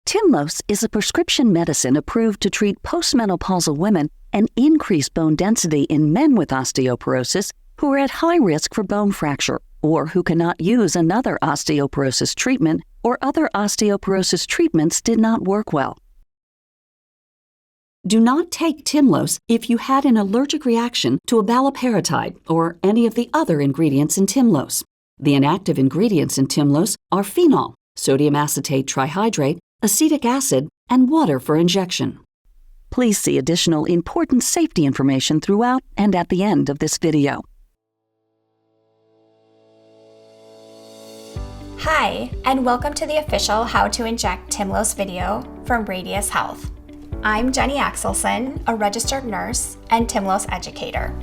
TYMLOS is a prescription medicine approved to treat postmenopausal women and increase bone density in men with osteoporosis who are at high risk for bone fracture or who cannot use another osteoporosis treatment or other osteoporosis treatments did not work well. Do not take TYMLOS if you had an allergic reaction to abaloparatide or any of the other ingredients in TYMLOS. The inactive ingredients in TYMLOS are phenol, sodium acetate trihydrate, acetic acid, and water for injection. Please see additional important safety information throughout and at the end of this video. Hi, and welcome to the official How to Inject TYMLOS video from Radius Health. I'm Jenny Axelson, a registered nurse and TYMLOS educator.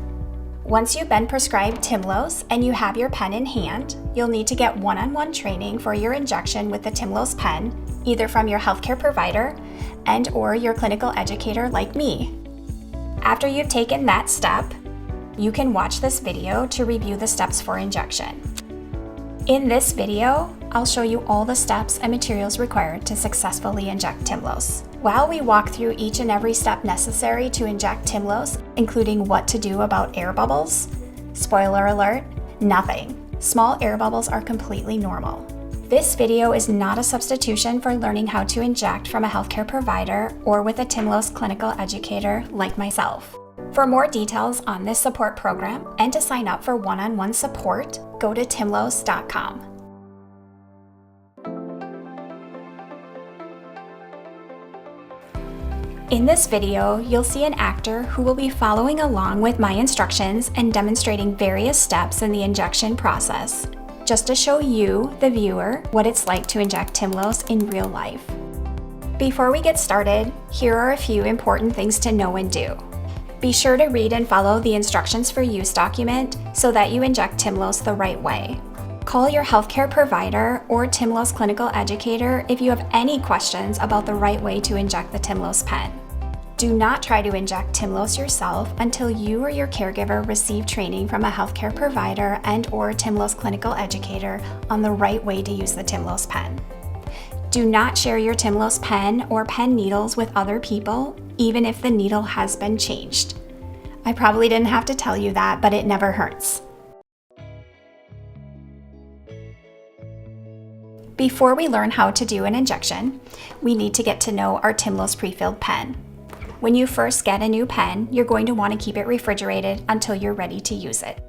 Once you've been prescribed TYMLOS and you have your pen in hand, you'll need to get one-on-one training for your injection with the TYMLOS pen, either from your healthcare provider and/or your clinical educator like me. After you've taken that step, you can watch this video to review the steps for injection. In this video, I'll show you all the steps and materials required to successfully inject TYMLOS. While we walk through each and every step necessary to inject TYMLOS, including what to do about air bubbles, spoiler alert, nothing. Small air bubbles are completely normal. This video is not a substitution for learning how to inject from a healthcare provider or with a TYMLOS clinical educator like myself. For more details on this support program and to sign up for one-on-one support, go to tymlos.com. In this video, you'll see an actor who will be following along with my instructions and demonstrating various steps in the injection process, just to show you, the viewer, what it's like to inject TYMLOS in real life. Before we get started, here are a few important things to know and do. Be sure to read and follow the instructions for use document so that you inject TYMLOS the right way. Call your healthcare provider or TYMLOS clinical educator if you have any questions about the right way to inject the TYMLOS pen. Do not try to inject TYMLOS yourself until you or your caregiver receive training from a healthcare provider and/or TYMLOS clinical educator on the right way to use the TYMLOS pen. Do not share your TYMLOS pen or pen needles with other people, even if the needle has been changed. I probably didn't have to tell you that, but it never hurts. Before we learn how to do an injection, we need to get to know our TYMLOS pre-filled pen. When you first get a new pen, you're going to want to keep it refrigerated until you're ready to use it.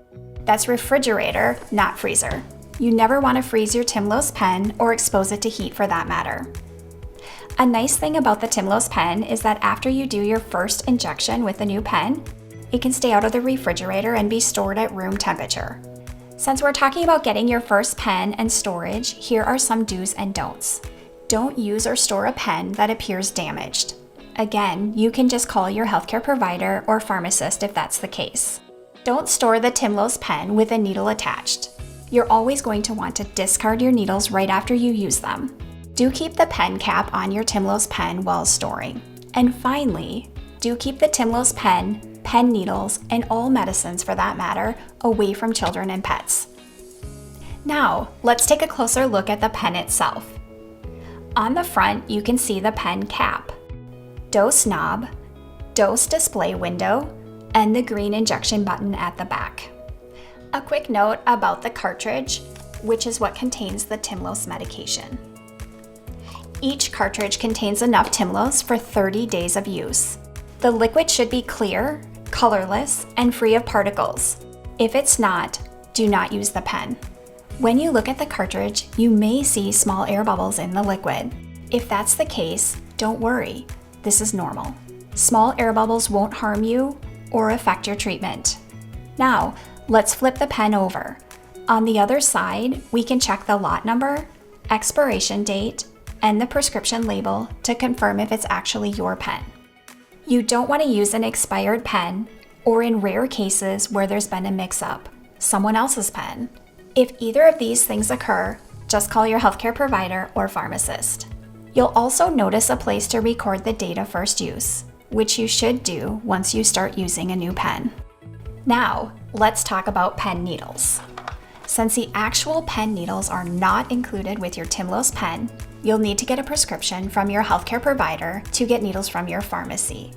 That's refrigerator, not freezer. You never want to freeze your TYMLOS pen or expose it to heat for that matter. A nice thing about the TYMLOS pen is that after you do your first injection with the new pen, it can stay out of the refrigerator and be stored at room temperature. Since we're talking about getting your first pen and storage, here are some do's and don'ts. Don't use or store a pen that appears damaged. Again, you can just call your healthcare provider or pharmacist if that's the case. Don't store the TYMLOS pen with a needle attached. You're always going to want to discard your needles right after you use them. Do keep the pen cap on your TYMLOS pen while storing. And finally, do keep the TYMLOS pen, pen needles, and all medicines for that matter, away from children and pets. Now, let's take a closer look at the pen itself. On the front, you can see the pen cap, dose knob, dose display window, and the green injection button at the back. A quick note about the cartridge, which is what contains the TYMLOS medication. Each cartridge contains enough TYMLOS for 30 days of use. The liquid should be clear, colorless, and free of particles. If it's not, do not use the pen. When you look at the cartridge, you may see small air bubbles in the liquid. If that's the case, don't worry. This is normal. Small air bubbles won't harm you or affect your treatment. Now, let's flip the pen over. On the other side, we can check the lot number, expiration date, and the prescription label to confirm if it's actually your pen. You don't want to use an expired pen, or in rare cases where there's been a mix-up, someone else's pen. If either of these things occur, just call your healthcare provider or pharmacist. You'll also notice a place to record the date of first use, which you should do once you start using a new pen. Now, let's talk about pen needles. Since the actual pen needles are not included with your TYMLOS pen, you'll need to get a prescription from your healthcare provider to get needles from your pharmacy.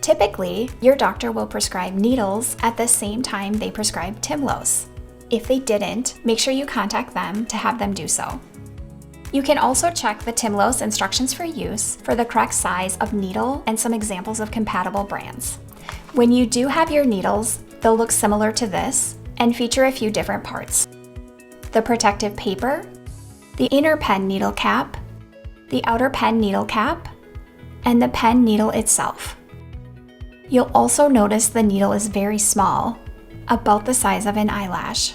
Typically, your doctor will prescribe needles at the same time they prescribe TYMLOS. If they didn't, make sure you contact them to have them do so. You can also check the TYMLOS instructions for use for the correct size of needle and some examples of compatible brands. When you do have your needles, they'll look similar to this and feature a few different parts: the protective paper, the inner pen needle cap, the outer pen needle cap, and the pen needle itself. You'll also notice the needle is very small, about the size of an eyelash.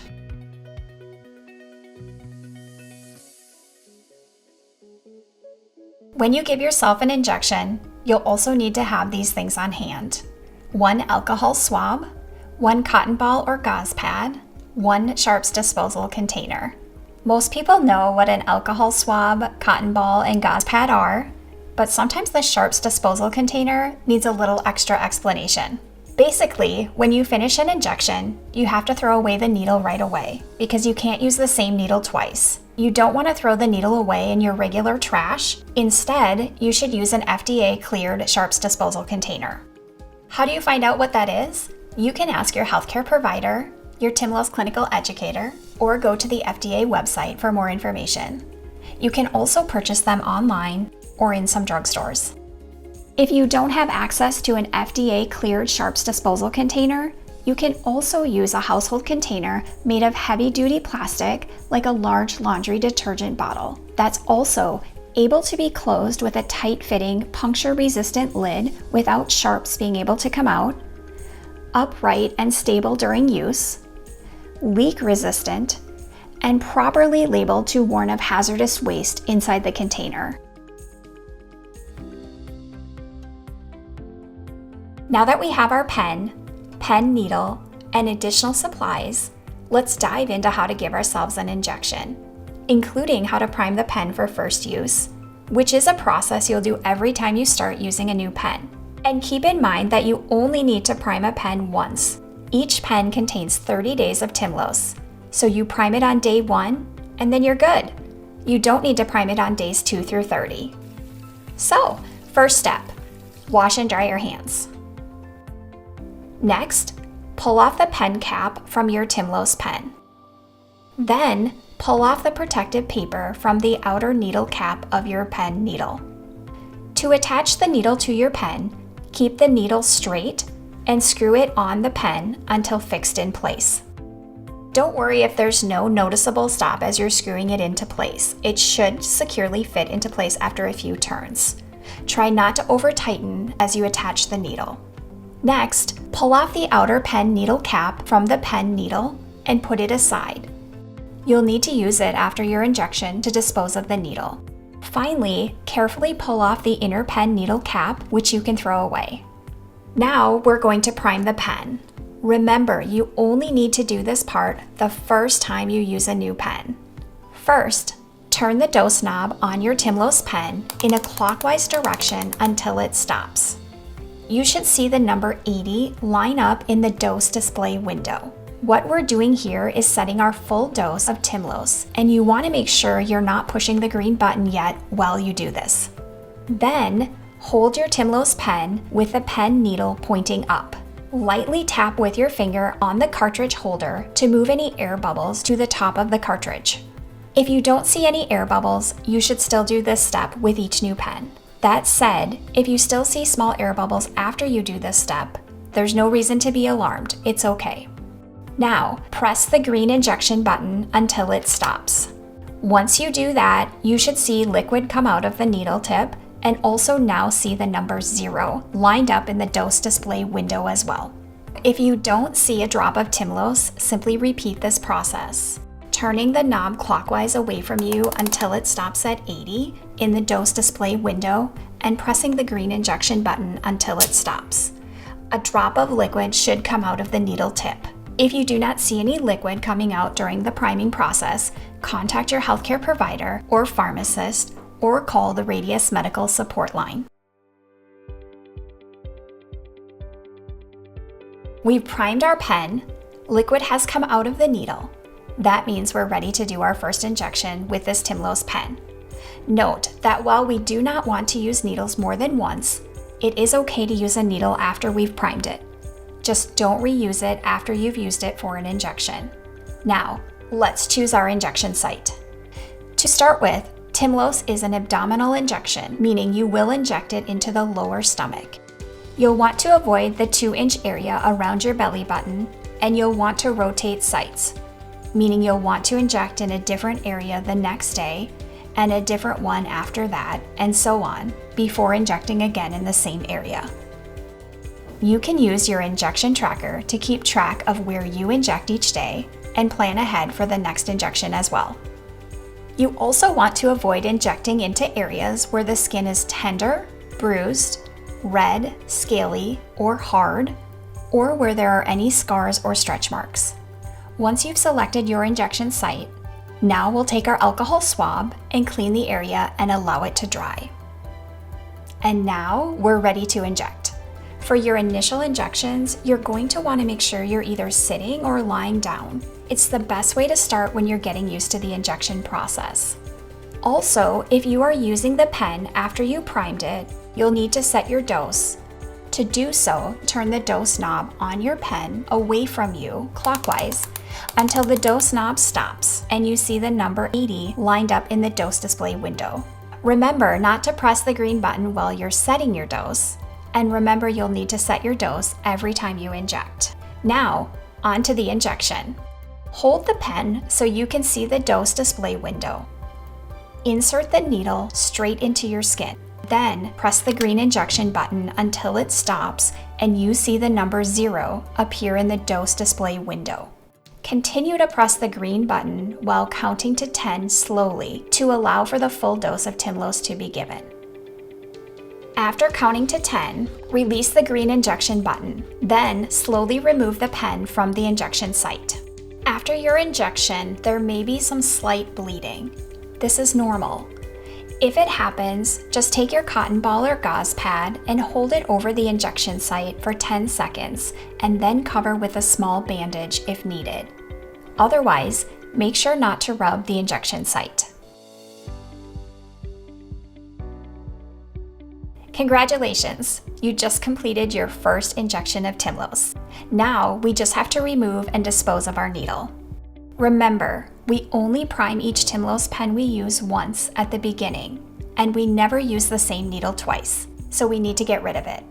When you give yourself an injection, you'll also need to have these things on hand: one alcohol swab, one cotton ball or gauze pad, one sharps disposal container. Most people know what an alcohol swab, cotton ball, and gauze pad are, but sometimes the sharps disposal container needs a little extra explanation. Basically, when you finish an injection, you have to throw away the needle right away because you can't use the same needle twice. You don't want to throw the needle away in your regular trash. Instead, you should use an FDA-cleared sharps disposal container. How do you find out what that is? You can ask your healthcare provider, your TYMLOS clinical educator, or go to the FDA website for more information. You can also purchase them online or in some drugstores. If you don't have access to an FDA-cleared sharps disposal container, you can also use a household container made of heavy-duty plastic, like a large laundry detergent bottle, that's also able to be closed with a tight-fitting, puncture-resistant lid without sharps being able to come out, upright and stable during use, leak-resistant, and properly labeled to warn of hazardous waste inside the container. Now that we have our pen needle, and additional supplies, let's dive into how to give ourselves an injection, including how to prime the pen for first use, which is a process you'll do every time you start using a new pen. And keep in mind that you only need to prime a pen once. Each pen contains 30 days of TYMLOS, so you prime it on day 1, and then you're good. You don't need to prime it on days 2 through 30. So, first step, wash and dry your hands. Next, pull off the pen cap from your TYMLOS pen. Then, pull off the protective paper from the outer needle cap of your pen needle. To attach the needle to your pen, keep the needle straight and screw it on the pen until fixed in place. Don't worry if there's no noticeable stop as you're screwing it into place. It should securely fit into place after a few turns. Try not to over-tighten as you attach the needle. Next, pull off the outer pen needle cap from the pen needle and put it aside. You'll need to use it after your injection to dispose of the needle. Finally, carefully pull off the inner pen needle cap, which you can throw away. Now we're going to prime the pen. Remember, you only need to do this part the first time you use a new pen. First, turn the dose knob on your TYMLOS pen in a clockwise direction until it stops. You should see the number 80 line up in the dose display window. What we're doing here is setting our full dose of TYMLOS, and you want to make sure you're not pushing the green button yet while you do this. Then, hold your TYMLOS pen with the pen needle pointing up. Lightly tap with your finger on the cartridge holder to move any air bubbles to the top of the cartridge. If you don't see any air bubbles, you should still do this step with each new pen. That said, if you still see small air bubbles after you do this step, there's no reason to be alarmed. It's okay. Now, press the green injection button until it stops. Once you do that, you should see liquid come out of the needle tip and also now see the number 0 lined up in the dose display window as well. If you don't see a drop of TYMLOS, simply repeat this process, turning the knob clockwise away from you until it stops at 80 in the dose display window and pressing the green injection button until it stops. A drop of liquid should come out of the needle tip. If you do not see any liquid coming out during the priming process, contact your healthcare provider or pharmacist or call the Radius Medical Support Line. We've primed our pen. Liquid has come out of the needle. That means we're ready to do our first injection with this TYMLOS pen. Note that while we do not want to use needles more than once, it is okay to use a needle after we've primed it. Just don't reuse it after you've used it for an injection. Now, let's choose our injection site. To start with, TYMLOS is an abdominal injection, meaning you will inject it into the lower stomach. You'll want to avoid the 2-inch area around your belly button, and you'll want to rotate sites, meaning you'll want to inject in a different area the next day and a different one after that, and so on, before injecting again in the same area. You can use your injection tracker to keep track of where you inject each day and plan ahead for the next injection as well. You also want to avoid injecting into areas where the skin is tender, bruised, red, scaly, or hard, or where there are any scars or stretch marks. Once you've selected your injection site, now we'll take our alcohol swab and clean the area and allow it to dry. And now we're ready to inject. For your initial injections, you're going to want to make sure you're either sitting or lying down. It's the best way to start when you're getting used to the injection process. Also, if you are using the pen after you primed it, you'll need to set your dose. To do so, turn the dose knob on your pen away from you clockwise until the dose knob stops and you see the number 80 lined up in the dose display window. Remember not to press the green button while you're setting your dose, and remember you'll need to set your dose every time you inject. Now, on to the injection. Hold the pen so you can see the dose display window. Insert the needle straight into your skin. Then press the green injection button until it stops and you see the number 0 appear in the dose display window. Continue to press the green button while counting to 10 slowly to allow for the full dose of TYMLOS to be given. After counting to 10, release the green injection button, then slowly remove the pen from the injection site. After your injection, there may be some slight bleeding. This is normal. If it happens, just take your cotton ball or gauze pad and hold it over the injection site for 10 seconds and then cover with a small bandage if needed. Otherwise, make sure not to rub the injection site. Congratulations! You just completed your first injection of TYMLOS. Now, we just have to remove and dispose of our needle. Remember, we only prime each TYMLOS pen we use once at the beginning, and we never use the same needle twice, so we need to get rid of it.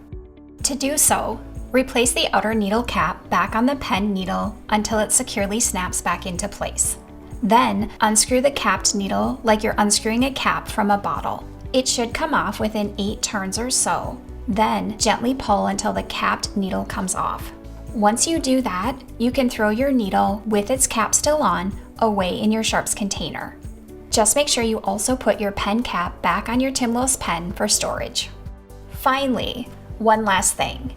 To do so, replace the outer needle cap back on the pen needle until it securely snaps back into place. Then, unscrew the capped needle like you're unscrewing a cap from a bottle. It should come off within 8 turns or so. Then, gently pull until the capped needle comes off. Once you do that, you can throw your needle with its cap still on away in your sharps container. Just make sure you also put your pen cap back on your TYMLOS pen for storage. Finally, one last thing.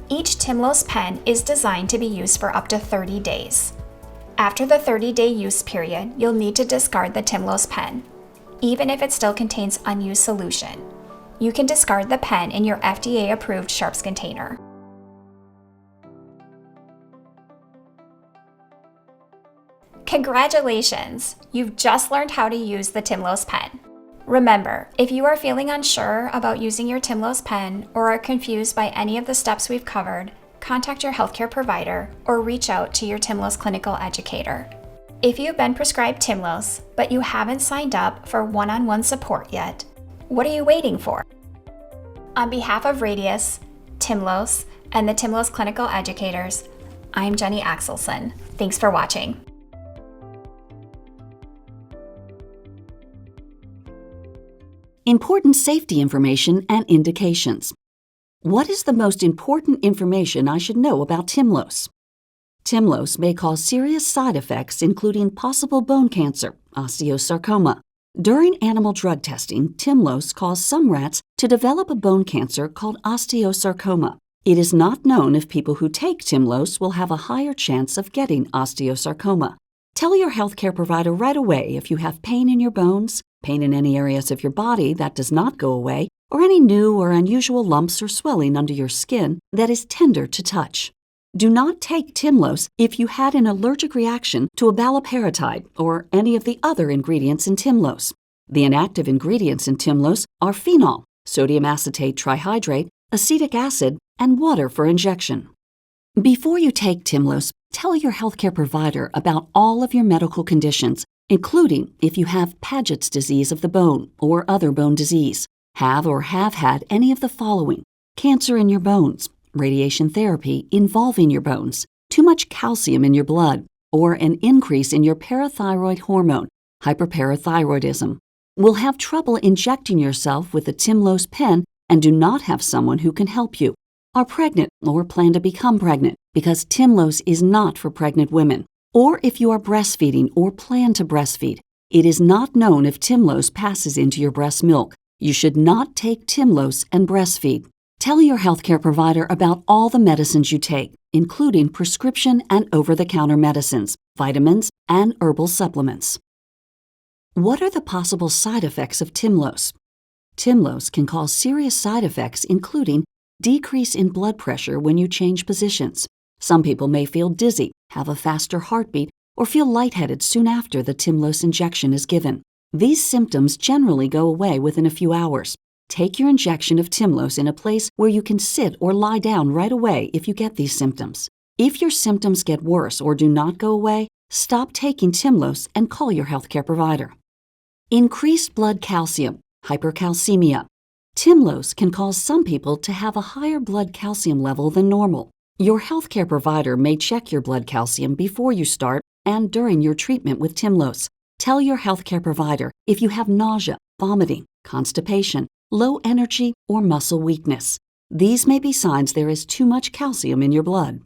Each TYMLOS pen is designed to be used for up to 30 days. After the 30-day use period, you'll need to discard the TYMLOS pen, even if it still contains unused solution. You can discard the pen in your FDA-approved sharps container. Congratulations! You've just learned how to use the TYMLOS pen. Remember, if you are feeling unsure about using your TYMLOS pen or are confused by any of the steps we've covered, contact your healthcare provider or reach out to your TYMLOS clinical educator. If you've been prescribed TYMLOS, but you haven't signed up for one-on-one support yet, what are you waiting for? On behalf of Radius, TYMLOS, and the TYMLOS clinical educators, I'm Jenny Axelson. Thanks for watching. Important safety information and indications. What is the most important information I should know about TYMLOS? TYMLOS may cause serious side effects including possible bone cancer, osteosarcoma. During animal drug testing, TYMLOS caused some rats to develop a bone cancer called osteosarcoma. It is not known if people who take TYMLOS will have a higher chance of getting osteosarcoma. Tell your healthcare provider right away if you have pain in your bones, pain in any areas of your body that does not go away, or any new or unusual lumps or swelling under your skin that is tender to touch. Do not take TYMLOS if you had an allergic reaction to abaloparatide or any of the other ingredients in TYMLOS. The inactive ingredients in TYMLOS are phenol, sodium acetate trihydrate, acetic acid, and water for injection. Before you take TYMLOS, tell your healthcare provider about all of your medical conditions, including if you have Paget's disease of the bone or other bone disease, have or have had any of the following: cancer in your bones, radiation therapy involving your bones, too much calcium in your blood, or an increase in your parathyroid hormone, hyperparathyroidism. Will have trouble injecting yourself with the TYMLOS pen and do not have someone who can help you. Are pregnant or plan to become pregnant, because TYMLOS is not for pregnant women. Or if you are breastfeeding or plan to breastfeed. It is not known if TYMLOS passes into your breast milk. You should not take TYMLOS and breastfeed. Tell your healthcare provider about all the medicines you take, including prescription and over-the-counter medicines, vitamins, and herbal supplements. What are the possible side effects of TYMLOS? TYMLOS can cause serious side effects, including decrease in blood pressure when you change positions. Some people may feel dizzy, have a faster heartbeat, or feel lightheaded soon after the TYMLOS injection is given. These symptoms generally go away within a few hours. Take your injection of TYMLOS in a place where you can sit or lie down right away if you get these symptoms. If your symptoms get worse or do not go away, stop taking TYMLOS and call your healthcare provider. Increased blood calcium, hypercalcemia. TYMLOS can cause some people to have a higher blood calcium level than normal. Your healthcare provider may check your blood calcium before you start and during your treatment with TYMLOS. Tell your healthcare provider if you have nausea, vomiting, constipation, low energy, or muscle weakness. These may be signs there is too much calcium in your blood.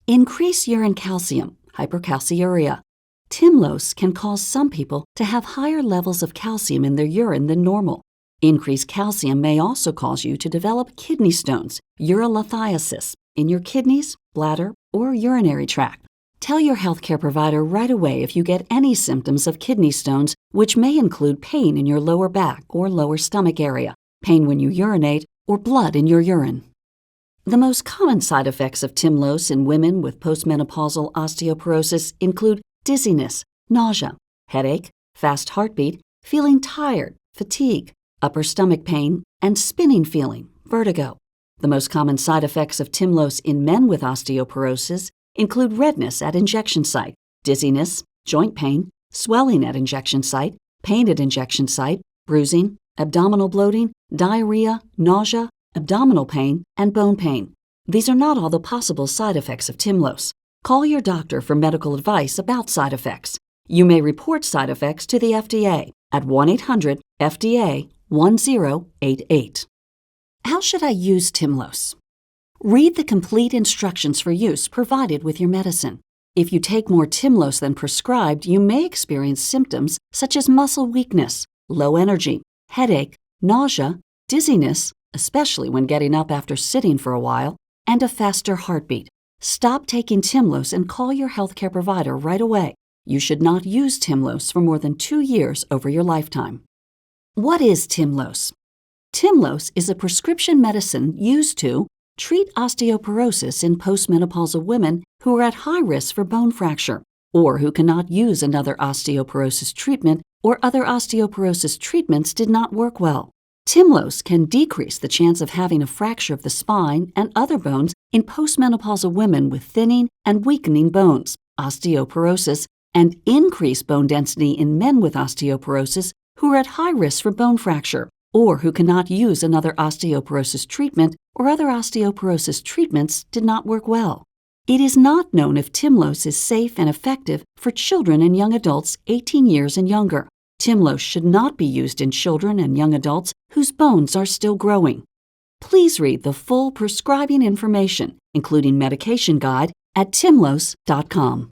Increase urine calcium, hypercalciuria. TYMLOS can cause some people to have higher levels of calcium in their urine than normal. Increased calcium may also cause you to develop kidney stones, urolithiasis, in your kidneys, bladder, or urinary tract. Tell your healthcare provider right away if you get any symptoms of kidney stones, which may include pain in your lower back or lower stomach area, pain when you urinate, or blood in your urine. The most common side effects of TYMLOS in women with postmenopausal osteoporosis include dizziness, nausea, headache, fast heartbeat, feeling tired, fatigue, upper stomach pain, and spinning feeling, vertigo. The most common side effects of TYMLOS in men with osteoporosis include redness at injection site, dizziness, joint pain, swelling at injection site, pain at injection site, bruising, abdominal bloating, diarrhea, nausea, abdominal pain, and bone pain. These are not all the possible side effects of TYMLOS. Call your doctor for medical advice about side effects. You may report side effects to the FDA at 1-800-FDA-1088. How should I use TYMLOS? Read the complete instructions for use provided with your medicine. If you take more TYMLOS than prescribed, you may experience symptoms such as muscle weakness, low energy, headache, nausea, dizziness, especially when getting up after sitting for a while, and a faster heartbeat. Stop taking TYMLOS and call your healthcare provider right away. You should not use TYMLOS for more than 2 years over your lifetime. What is TYMLOS? TYMLOS is a prescription medicine used to treat osteoporosis in postmenopausal women who are at high risk for bone fracture, or who cannot use another osteoporosis treatment, or other osteoporosis treatments did not work well. TYMLOS can decrease the chance of having a fracture of the spine and other bones in postmenopausal women with thinning and weakening bones, osteoporosis, and increase bone density in men with osteoporosis who are at high risk for bone fracture, or who cannot use another osteoporosis treatment, or other osteoporosis treatments did not work well. It is not known if TYMLOS is safe and effective for children and young adults 18 years and younger. TYMLOS should not be used in children and young adults whose bones are still growing. Please read the full prescribing information, including medication guide, at TYMLOS.com.